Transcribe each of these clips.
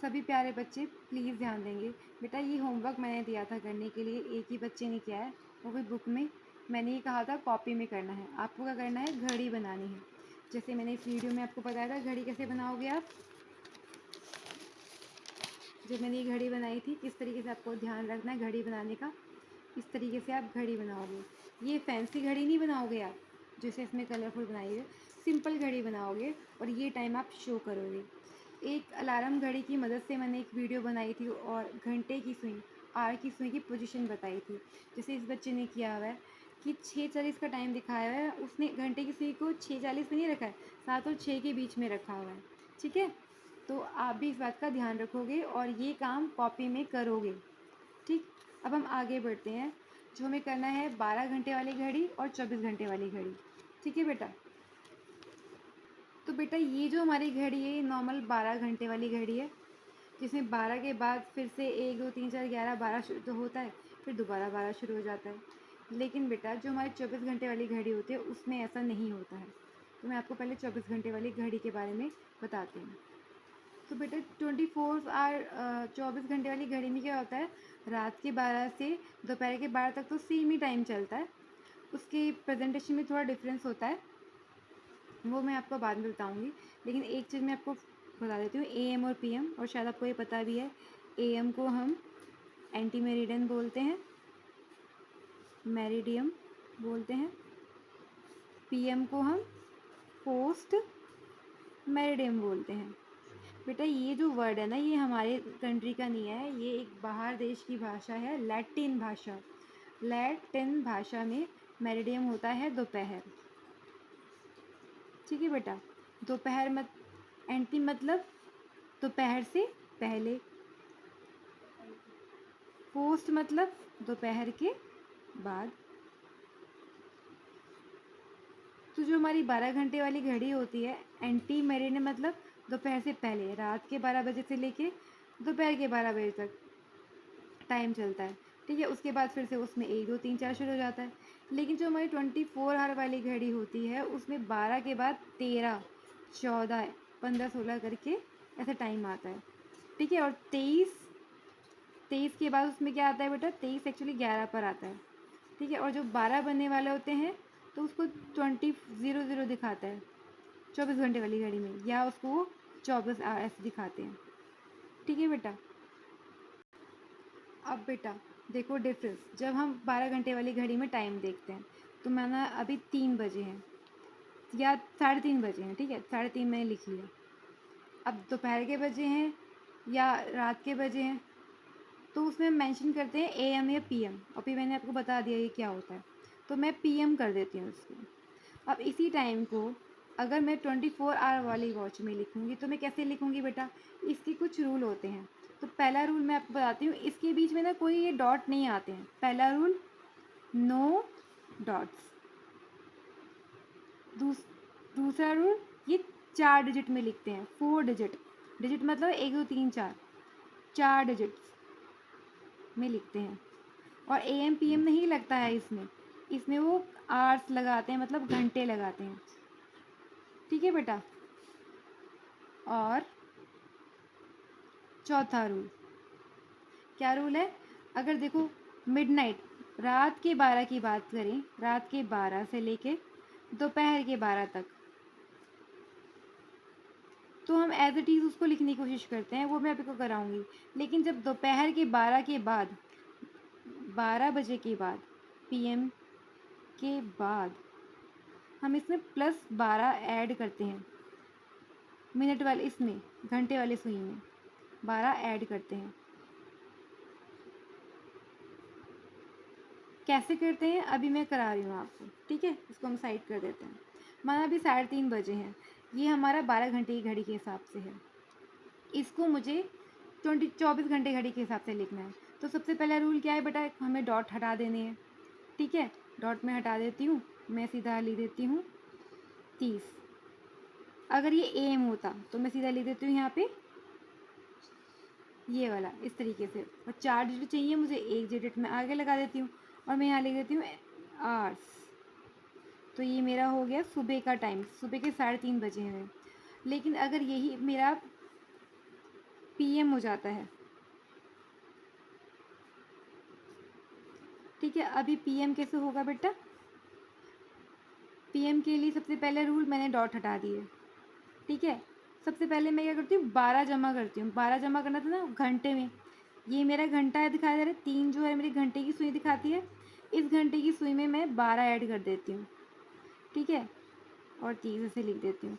सभी प्यारे बच्चे प्लीज़ ध्यान देंगे। बेटा ये होमवर्क मैंने दिया था करने के लिए, एक ही बच्चे ने किया है, वो भी बुक में। मैंने ये कहा था कॉपी में करना है। आपको क्या करना है, घड़ी बनानी है। जैसे मैंने इस वीडियो में आपको बताया था घड़ी कैसे बनाओगे आप। जब मैंने ये घड़ी बनाई थी किस तरीके से आपको ध्यान रखना है घड़ी बनाने का, इस तरीके से आप घड़ी बनाओगे। ये फैंसी घड़ी नहीं बनाओगे आप, जैसे इसमें कलरफुल बनाई है, सिंपल घड़ी बनाओगे और ये टाइम आप शो करोगे। एक अलार्म घड़ी की मदद से मैंने एक वीडियो बनाई थी और घंटे की सुई, आर की सुई की पोजीशन बताई थी। जैसे इस बच्चे ने किया हुआ है कि 6:40 का टाइम दिखाया हुआ है, उसने घंटे की सुई को 6:40 में नहीं रखा है, 7 और 6 के बीच में रखा हुआ है। ठीक है, तो आप भी इस बात का ध्यान रखोगे और ये काम कॉपी में करोगे। ठीक, अब हम आगे बढ़ते हैं। जो हमें करना है 12 घंटे वाली घड़ी और 24 घंटे वाली घड़ी। ठीक है बेटा, तो बेटा ये जो हमारी घड़ी है ये नॉर्मल 12 घंटे वाली घड़ी है, जिसमें 12 के बाद फिर से 1 2 3 4 11 12 शुरू तो होता है, फिर दोबारा 12 शुरू हो जाता है। लेकिन बेटा जो हमारी 24 घंटे वाली घड़ी होती है उसमें ऐसा नहीं होता है। तो मैं आपको पहले 24 घंटे वाली घड़ी के बारे में बताती हूँ। तो बेटा 24 आवर 24 घंटे वाली घड़ी में क्या होता है, रात के 12 से दोपहर के 12 तक तो सेम ही टाइम चलता है। उसके प्रेजेंटेशन में थोड़ा डिफरेंस होता है, वो मैं आपको बाद में बताऊंगी। लेकिन एक चीज़ मैं आपको बता देती हूँ, एएम और पीएम, और शायद आपको ये पता भी है, एएम को हम एंटी मेरिडियन बोलते हैं, मेरिडियम बोलते हैं। पीएम को हम पोस्ट मेरिडियम बोलते हैं। बेटा ये जो वर्ड है ना, ये हमारे कंट्री का नहीं है, ये एक बाहर देश की भाषा है, लैटिन भाषा। लैटिन भाषा में मेरिडियम होता है दोपहर। ठीक है बेटा, दोपहर मत एंटी मतलब दोपहर से पहले, पोस्ट मतलब दोपहर के बाद। तो जो हमारी 12 घंटे वाली घड़ी होती है, एंटी मेरिडियन मतलब दोपहर से पहले, रात के 12 बजे से लेके दोपहर के 12 बजे तक टाइम चलता है। ठीक है, उसके बाद फिर से उसमें 1 2 3 4 शुरू हो जाता है। लेकिन जो हमारी 24 आवर वाली घड़ी होती है उसमें 12 के बाद 13 14 15 16 करके ऐसा टाइम आता है। ठीक है, और 23 के बाद उसमें क्या आता है बेटा, 23 एक्चुअली 11 पर आता है। ठीक है, और जो 12 बनने वाले होते हैं तो उसको 20:00 दिखाता है 24 घंटे वाली घड़ी में, या उसको 24 ऐसे दिखाते हैं। ठीक है बेटा, अब बेटा देखो डिफरेंस, जब हम 12 घंटे वाली घड़ी में टाइम देखते हैं तो माना अभी 3 बजे हैं या 3:30 बजे हैं। ठीक है, 3:30 मैंने लिख लिया। अब दोपहर के बजे हैं या रात के बजे हैं, तो उसमें मेंशन करते हैं एएम या पीएम। अभी मैंने आपको बता दिया ये क्या होता है, तो मैं पीएम कर देती हूँ इसको। अब इसी टाइम को अगर मैं 24 आवर वाली वॉच में लिखूँगी तो मैं कैसे लिखूँगी बेटा, इसके कुछ रूल होते हैं। तो पहला रूल मैं आपको बताती हूँ, इसके बीच में ना कोई ये डॉट नहीं आते हैं। पहला रूल, नो डॉट्स। दूसरा रूल, ये 4 डिजिट में लिखते हैं, 4 डिजिट। डिजिट मतलब 1 2 3 4, 4 डिजिट्स में लिखते हैं। और एएम पीएम नहीं लगता है इसमें, इसमें वो आवर्स लगाते हैं, मतलब घंटे लगाते हैं। ठीक है बेटा, और चौथा रूल, क्या रूल है, अगर देखो मिडनाइट, रात के 12 की बात करें, रात के 12 से लेके दोपहर के 12 तक, तो हम एज इट इज़ उसको लिखने की कोशिश करते हैं, वो मैं आपको कराऊंगी। लेकिन जब दोपहर के 12 के बाद, 12 बजे के बाद, पीएम के बाद, हम इसमें +12 ऐड करते हैं, मिनट वाले इसमें, घंटे वाले सुई में 12 ऐड करते हैं। कैसे करते हैं अभी मैं करा रही हूँ आपको। ठीक है, इसको हम साइड कर देते हैं। माना अभी 3:30 बजे हैं, ये हमारा 12 घंटे की घड़ी के हिसाब से है। इसको मुझे 24 घंटे घड़ी के हिसाब से लिखना है। तो सबसे पहला रूल क्या है बेटा, हमें डॉट हटा देने हैं। ठीक है, डॉट मैं हटा देती हूँ, मैं सीधा लिख देती हूँ 30। अगर ये एम होता तो मैं सीधा लिख देती हूँ यहाँ पे ये वाला, इस तरीके से। और 4 डिजिट चाहिए मुझे, 1 डिजिट मैं आगे लगा देती हूँ और मैं यहाँ लिख देती हूँ आवर्स। तो ये मेरा हो गया सुबह का टाइम, सुबह के 3:30 बजे हैं। लेकिन अगर यही मेरा PM हो जाता है। ठीक है, अभी PM कैसे होगा बेटा? PM के लिए सबसे पहले रूल मैंने डॉट हटा दिए। ठीक है, सबसे पहले मैं क्या करती हूँ, 12 जमा करती हूँ। 12 जमा करना था ना घंटे में, ये मेरा घंटा है दिखाया जा रहा है, 3 जो है मेरी घंटे की सुई दिखाती है, इस घंटे की सुई में मैं 12 ऐड कर देती हूँ। ठीक है, और 30 ऐसे लिख देती हूँ,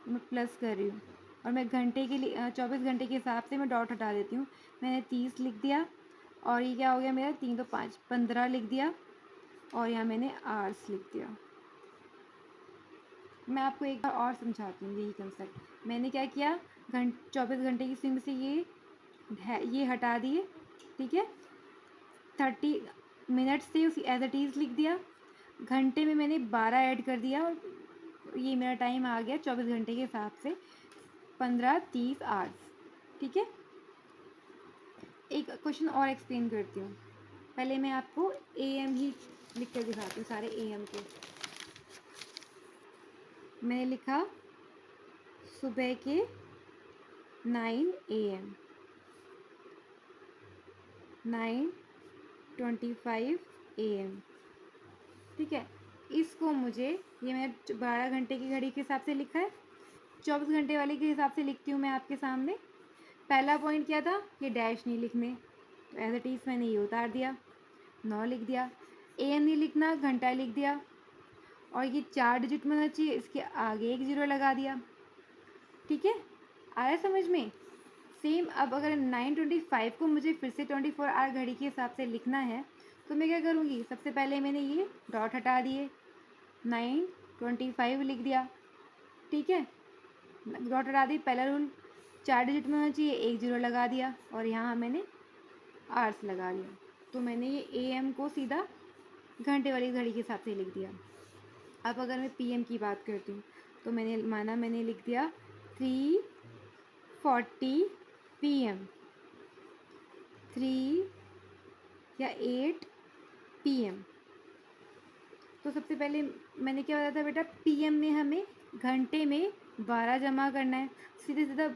मैं प्लस कर रही हूँ। और मैं घंटे के लिए 24 घंटे के हिसाब से मैं डॉट हटा देती हूँ। मैंने 30 लिख दिया, और ये क्या हो गया मेरा, 3 तो 5, 15 लिख दिया, और यहाँ मैंने आवर्स लिख दिया। मैं आपको एक बार और समझाती हूँ यही कंसेप्ट। मैंने क्या किया, 24 घंटे की सुई में से ये हटा दिए। ठीक है, 30 मिनट्स थे उसी एज इट इज़ लिख दिया। घंटे में मैंने 12 ऐड कर दिया, और ये मेरा टाइम आ गया 24 घंटे के हिसाब से 15 30 आवर्स। ठीक है, एक क्वेश्चन और एक्सप्लेन करती हूँ। पहले मैं आपको AM ही लिख कर दिखाती हूँ, सारे AM के। मैंने लिखा सुबह के 9 AM, 9:25 AM। ठीक है, इसको मुझे, ये मैं 12 घंटे की घड़ी के हिसाब से लिखा है, 24 घंटे वाली के हिसाब से लिखती हूँ मैं आपके सामने। पहला पॉइंट क्या था, ये डैश नहीं लिखने, तो एज इट इज़ मैंने ये उतार दिया, 9 लिख दिया। AM नहीं लिखना, घंटा लिख दिया, और ये 4 डिजिट में होना चाहिए, इसके आगे एक 0 लगा दिया। ठीक है, आया समझ में? सेम अब अगर 9:25 को मुझे फिर से 24 आवर घड़ी के हिसाब से लिखना है, तो मैं क्या करूँगी, सबसे पहले मैंने ये डॉट हटा दिए, 9:25 लिख दिया। ठीक है, डॉट हटा दी, पहला रूल 4 डिजिट में होना चाहिए, एक 0 लगा दिया, और यहाँ मैंने आवर्स लगा दिया। तो मैंने ये AM को सीधा घंटे वाली घड़ी के हिसाब से लिख दिया। अब अगर मैं PM की बात करती हूँ, तो मैंने लिख दिया 3:40 PM, 3 या 8 PM। तो सबसे पहले मैंने क्या बताया था बेटा, PM में हमें घंटे में 12 जमा करना है। सीधे सीधा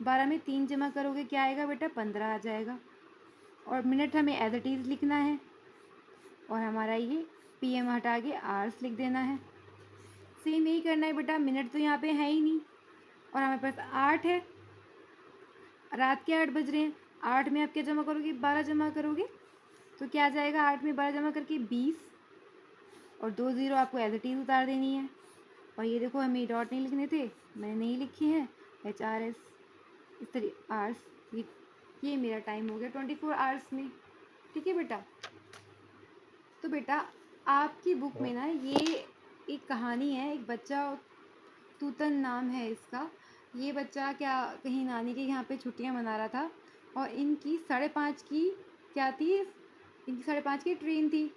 12 में 3 जमा करोगे क्या आएगा बेटा, 15 आ जाएगा। और मिनट हमें एज इट इज़ लिखना है, और हमारा ये PM हटा के आवर्स लिख देना है। सेम यही करना है बेटा, मिनट तो यहाँ पे है ही नहीं, और हमारे पास 8 है, रात के 8 बज रहे हैं। 8 में आप क्या जमा करोगे, 12 जमा करोगे, तो क्या आ जाएगा, 8 में 12 जमा करके 20, और 2 0 आपको एज इट इज़ उतार देनी है। और ये देखो, हमें डॉट नहीं लिखने थे, मैंने नहीं लिखी है, HRS इस तरह आवर्स। ये मेरा टाइम हो गया 24 आवर्स में। ठीक है बेटा, तो बेटा आपकी बुक में ना ये एक कहानी है, एक बच्चा, तूतन नाम है इसका। ये बच्चा क्या, कहीं नानी के यहाँ पे छुट्टियाँ मना रहा था, और इनकी 5:30 की क्या थी, इनकी 5:30 की ट्रेन थी।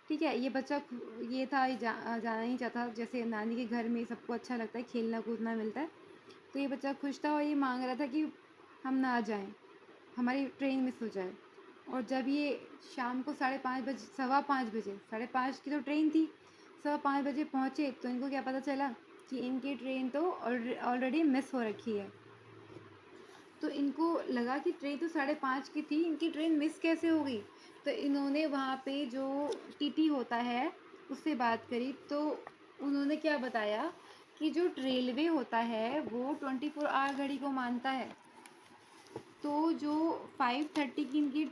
ठीक है, ये बच्चा ये था, जाना नहीं चाहता, जैसे नानी के घर में सबको अच्छा लगता है, खेलना कूदना मिलता है, तो ये बच्चा खुश था, और ये मांग रहा था कि हम ना जाएं, हमारी ट्रेन मिस हो जाए। और जब ये शाम को 5:30 बजे, 5:15 बजे, 5:30 की तो ट्रेन थी, 5:15 बजे पहुँचे, तो इनको क्या पता चला कि इनकी ट्रेन तो ऑलरेडी मिस हो रखी है। तो इनको लगा कि ट्रेन तो 5:30 की थी, इनकी ट्रेन मिस कैसे हो गई। तो इन्होंने वहाँ पे जो TT होता है उससे बात करी, तो उन्होंने क्या बताया कि जो रेलवे होता है वो 24 आवर घड़ी को मानता है। तो जो 5:30 की इनकी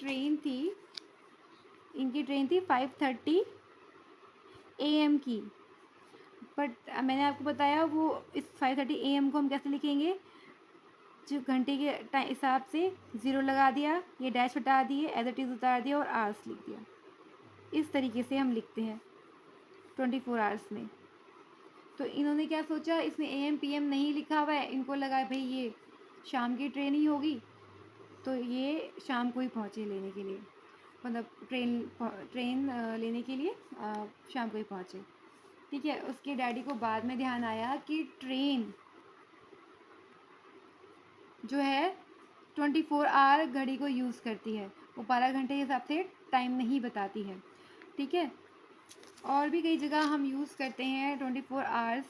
ट्रेन थी 5:30 AM की, बट मैंने आपको बताया वो इस 5:30 AM को हम कैसे लिखेंगे, जो घंटे के हिसाब से 0 लगा दिया, ये डैश हटा दिए, एज इट इज़ उतार दिया, और आवर्स लिख दिया। इस तरीके से हम लिखते हैं 24 आवर्स में। तो इन्होंने क्या सोचा, इसमें AM PM नहीं लिखा हुआ है, इनको लगा भाई ये शाम की ट्रेन ही होगी, तो ये शाम को ही पहुँचे लेने के लिए, मतलब ट्रेन लेने के लिए शाम को ही पहुँचे। ठीक है, उसके डैडी को बाद में ध्यान आया कि ट्रेन जो है 24 आवर घड़ी को यूज़ करती है, वो 12 घंटे के हिसाब से टाइम नहीं बताती है। ठीक है, और भी कई जगह हम यूज़ करते हैं 24 आवर्स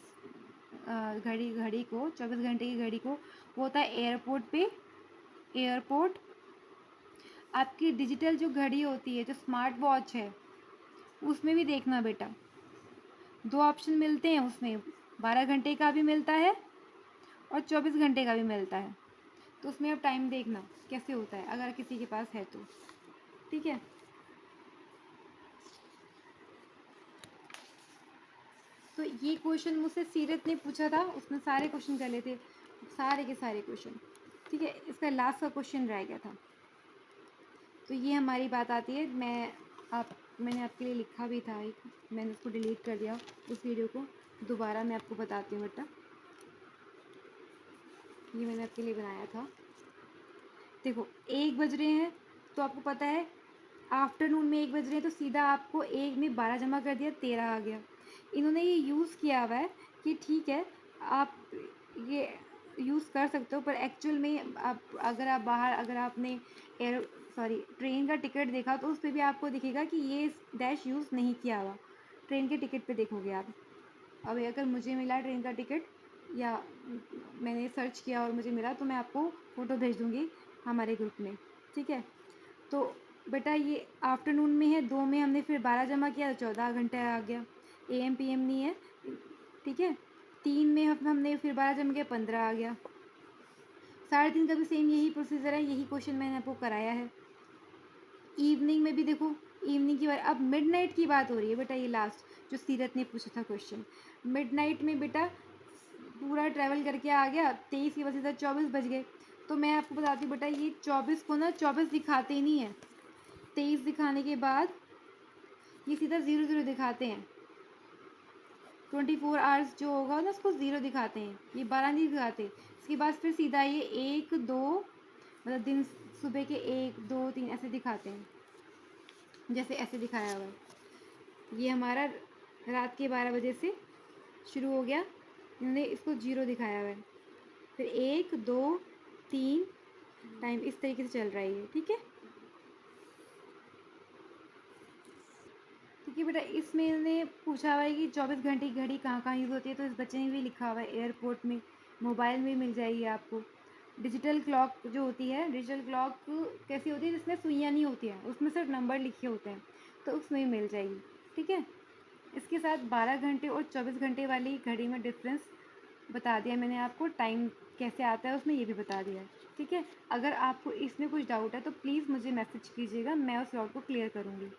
घड़ी को, 24 घंटे की घड़ी को, वो होता है एयरपोर्ट पे। एयरपोर्ट आपकी डिजिटल जो घड़ी होती है, जो स्मार्ट वॉच है, उसमें भी देखना बेटा, 2 ऑप्शन मिलते हैं उसमें, 12 घंटे का भी मिलता है और 24 घंटे का भी मिलता है। तो उसमें अब टाइम देखना कैसे होता है, अगर किसी के पास है तो, ठीक है। तो ये क्वेश्चन मुझसे सीरत ने पूछा था, उसने सारे क्वेश्चन कर लिए थे, सारे के सारे क्वेश्चन, ठीक है। इसका लास्ट का क्वेश्चन रह गया था। तो ये हमारी बात आती है, मैंने आपके लिए लिखा भी था एक, मैंने उसको डिलीट कर दिया उस वीडियो को, दोबारा मैं आपको बताती हूँ बेटा। ये मैंने आपके लिए बनाया था। देखो 1 बज रहे हैं, तो आपको पता है आफ्टरनून में 1 बज रहे हैं, तो सीधा आपको 1 में 12 जमा कर दिया, 13 आ गया। इन्होंने ये यूज़ किया हुआ है कि ठीक है, आप ये यूज़ कर सकते हो, पर एक्चुअल में अगर आपने ट्रेन का टिकट देखा, तो उस पे भी आपको दिखेगा कि ये डैश यूज़ नहीं किया हुआ। ट्रेन के टिकट पे देखोगे आप। अब अगर मुझे मिला ट्रेन का टिकट, या मैंने सर्च किया और मुझे मिला, तो मैं आपको फ़ोटो भेज दूँगी हमारे ग्रुप में, ठीक है। तो बेटा ये आफ्टरनून में है, 2 में हमने फिर 12 जमा किया, तो 14 घंटे आ गया, AM PM नहीं है, ठीक है। 3 में हमने फिर 12 जमा किया, 15 आ गया। 3:30 का भी सेम यही प्रोसीजर है, यही क्वेश्चन मैंने आपको कराया है। इवनिंग में भी देखो, इवनिंग की बात, अब मिडनाइट की बात हो रही है बेटा, ये लास्ट जो सीरत ने पूछा था क्वेश्चन। मिडनाइट में बेटा पूरा ट्रैवल करके आ गया, 23 की वजह से 24 बज गए। तो मैं आपको बताती हूँ बेटा, ये 24 को ना 24 दिखाते ही नहीं है, 23 दिखाने के बाद ये सीधा 0 दिखाते हैं। 24 आवर्स जो होगा ना, उसको 0 दिखाते हैं, ये 12 नहीं दिखाते। इसके बाद फिर सीधा ये 1 2, मतलब दिन सुबह के 1 2 3 ऐसे दिखाते हैं, जैसे ऐसे दिखाया हुआ है। ये हमारा रात के 12 बजे से शुरू हो गया, इन्होंने इसको 0 दिखाया हुआ है, फिर 1 2 3 टाइम इस तरीके से चल रहा है ये, ठीक है। क्योंकि बेटा इसमें इन्होंने पूछा हुआ है कि 24 घंटे की घड़ी कहाँ कहाँ यूज़ होती है, तो इस बच्चे ने भी लिखा हुआ है एयरपोर्ट में, मोबाइल में मिल जाएगी आपको। डिजिटल क्लॉक जो होती है, डिजिटल क्लॉक कैसी होती है, जिसमें सुइयाँ नहीं होती हैं, उसमें सिर्फ नंबर लिखे होते हैं, तो उसमें भी मिल जाएगी, ठीक है। इसके साथ 12 घंटे और 24 घंटे वाली घड़ी में डिफरेंस बता दिया मैंने आपको, टाइम कैसे आता है उसमें ये भी बता दिया है, ठीक है। अगर आपको इसमें कुछ डाउट है तो प्लीज़ मुझे मैसेज कीजिएगा, मैं उस डाउट को क्लियर करूँगी।